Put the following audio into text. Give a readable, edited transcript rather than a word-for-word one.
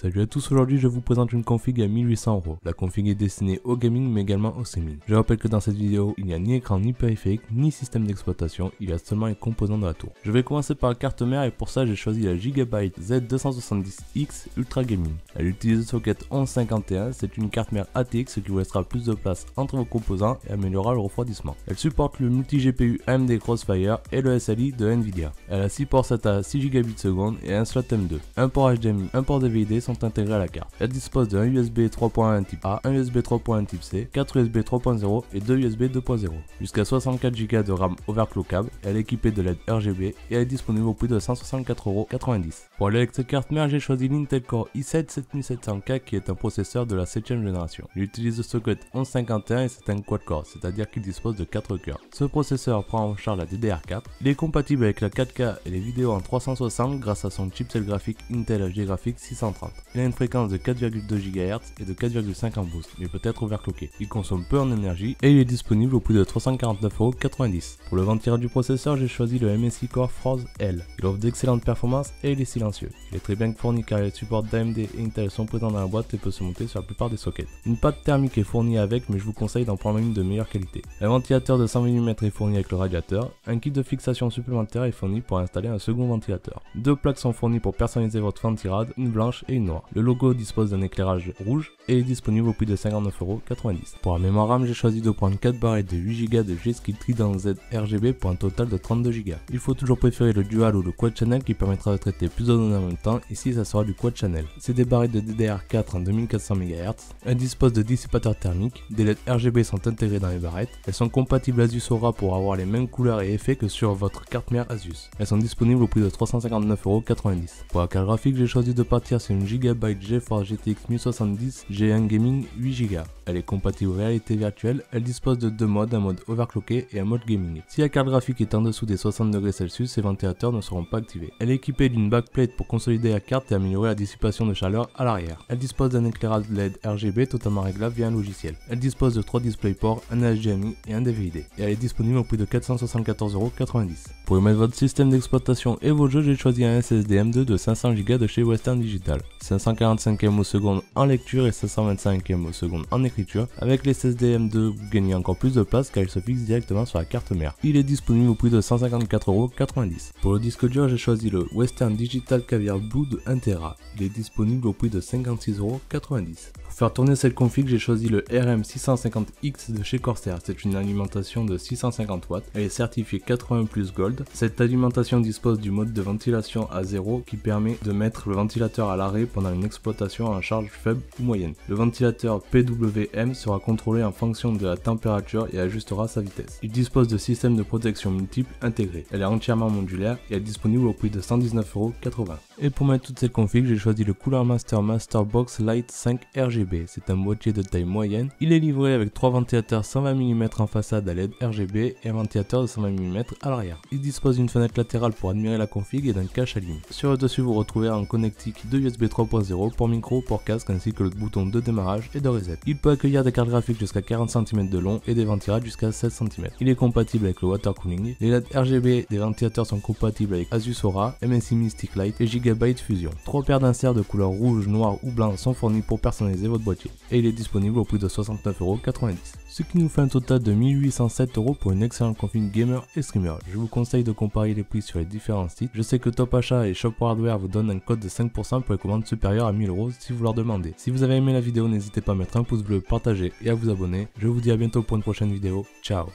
Salut à tous, aujourd'hui je vous présente une config à 1800 €. La config est destinée au gaming mais également au streaming. Je rappelle que dans cette vidéo, il n'y a ni écran, ni périphérique, ni système d'exploitation, il y a seulement les composants de la tour. Je vais commencer par la carte mère et pour ça j'ai choisi la Gigabyte Z270X Ultra Gaming. Elle utilise le socket 1151, c'est une carte mère ATX qui vous laissera plus de place entre vos composants et améliorera le refroidissement. Elle supporte le multi-GPU AMD Crossfire et le SLI de Nvidia. Elle a 6 ports SATA 6 Gbps et un slot M2. Un port HDMI, un port DVD sont intégrés à la carte. Elle dispose d'un USB 3.1 type A, un USB 3.1 type C, 4 USB 3.0 et 2 USB 2.0. Jusqu'à 64 Go de RAM overclockable, elle est équipée de LED RGB et elle est disponible au prix de 164,90 €. Pour aller avec cette carte mère, j'ai choisi l'Intel Core i7-7700K qui est un processeur de la 7ème génération. Il utilise le socket 1151 et c'est un quad-core, c'est-à-dire qu'il dispose de 4 cœurs. Ce processeur prend en charge la DDR4. Il est compatible avec la 4K et les vidéos en 360 grâce à son chipset graphique Intel HD Graphics 630. Il a une fréquence de 4,2 GHz et de 4,5 en boost, mais peut être overclocké. Il consomme peu en énergie et il est disponible au prix de 349,90 €. Pour le ventilateur du processeur, j'ai choisi le MSI Core Force L. Il offre d'excellentes performances et il est silencieux. Il est très bien fourni car les supports d'AMD et Intel sont présents dans la boîte et peut se monter sur la plupart des sockets. Une pâte thermique est fournie avec, mais je vous conseille d'en prendre une de meilleure qualité. Un ventilateur de 120 mm est fourni avec le radiateur. Un kit de fixation supplémentaire est fourni pour installer un second ventilateur. Deux plaques sont fournies pour personnaliser votre ventilade, une blanche et une noire. Le logo dispose d'un éclairage rouge et est disponible au prix de 59,90 €. Pour la mémoire RAM, j'ai choisi de prendre 4 barrettes de 8 Go de G-Skill Trident Z RGB pour un total de 32 Go. Il faut toujours préférer le dual ou le quad channel qui permettra de traiter plus de données en même temps. Ici, ça sera du quad channel. C'est des barrettes de DDR4 en 2400 MHz. Elles disposent de dissipateurs thermiques. Des LED RGB sont intégrés dans les barrettes. Elles sont compatibles Asus Aura pour avoir les mêmes couleurs et effets que sur votre carte mère Asus. Elles sont disponibles au prix de 359,90 €. Pour la carte graphique, j'ai choisi de partir sur une Gigabyte GeForce GTX 1070 G1 Gaming 8 Go. Elle est compatible réalité virtuelle, elle dispose de deux modes, un mode overclocké et un mode gaming. Si la carte graphique est en dessous des 60°C, ces ventilateurs ne seront pas activés. Elle est équipée d'une backplate pour consolider la carte et améliorer la dissipation de chaleur à l'arrière. Elle dispose d'un éclairage LED RGB totalement réglable via un logiciel. Elle dispose de 3 DisplayPort, un HDMI et un DVD. Et elle est disponible au prix de 474,90 €. Pour y mettre votre système d'exploitation et vos jeux, j'ai choisi un SSD M2 de 500 Go de chez Western Digital. 545 ms en lecture et 525 ms en écriture. Avec les SSD M2, vous gagnez encore plus de place car il se fixe directement sur la carte mère. Il est disponible au prix de 154,90 €. Pour le disque dur, j'ai choisi le Western Digital Caviar Blue de 1 Tera. Il est disponible au prix de 56,90 €. Pour faire tourner cette config, j'ai choisi le RM650X de chez Corsair. C'est une alimentation de 650 watts. Elle est certifiée 80+ Gold. Cette alimentation dispose du mode de ventilation à 0 qui permet de mettre le ventilateur à l'arrêt pendant une exploitation en charge faible ou moyenne. Le ventilateur PWM sera contrôlé en fonction de la température et ajustera sa vitesse. Il dispose de systèmes de protection multiples intégrés. Elle est entièrement modulaire et est disponible au prix de 119,80 €. Et pour mettre toute cette config, j'ai choisi le Cooler Master Box Lite 5 RGB. C'est un boîtier de taille moyenne. Il est livré avec 3 ventilateurs 120 mm en façade à LED RGB et un ventilateur de 120 mm à l'arrière. Il dispose d'une fenêtre latérale pour admirer la config et d'un cache à ligne. Sur le dessus, vous retrouvez un connectique de USB 3.0 pour micro, pour casque ainsi que le bouton de démarrage et de reset. Il peut accueillir des cartes graphiques jusqu'à 40 cm de long et des ventilateurs jusqu'à 16 cm. Il est compatible avec le water cooling. Les LED RGB des ventilateurs sont compatibles avec Asus Aura, MSI Mystic Lite et Gigabyte Fusion. 3 paires d'inserts de couleur rouge, noir ou blanc sont fournis pour personnaliser votre boîtier. Et il est disponible au prix de 69,90 €. Ce qui nous fait un total de 1807 € pour une excellente config gamer et streamer. Je vous conseille de comparer les prix sur les différents sites. Je sais que Top Achat et Shop Hardware vous donnent un code de 5% pour les commandes supérieures à 1000 € si vous leur demandez. Si vous avez aimé la vidéo, n'hésitez pas à mettre un pouce bleu, partager et à vous abonner. Je vous dis à bientôt pour une prochaine vidéo. Ciao.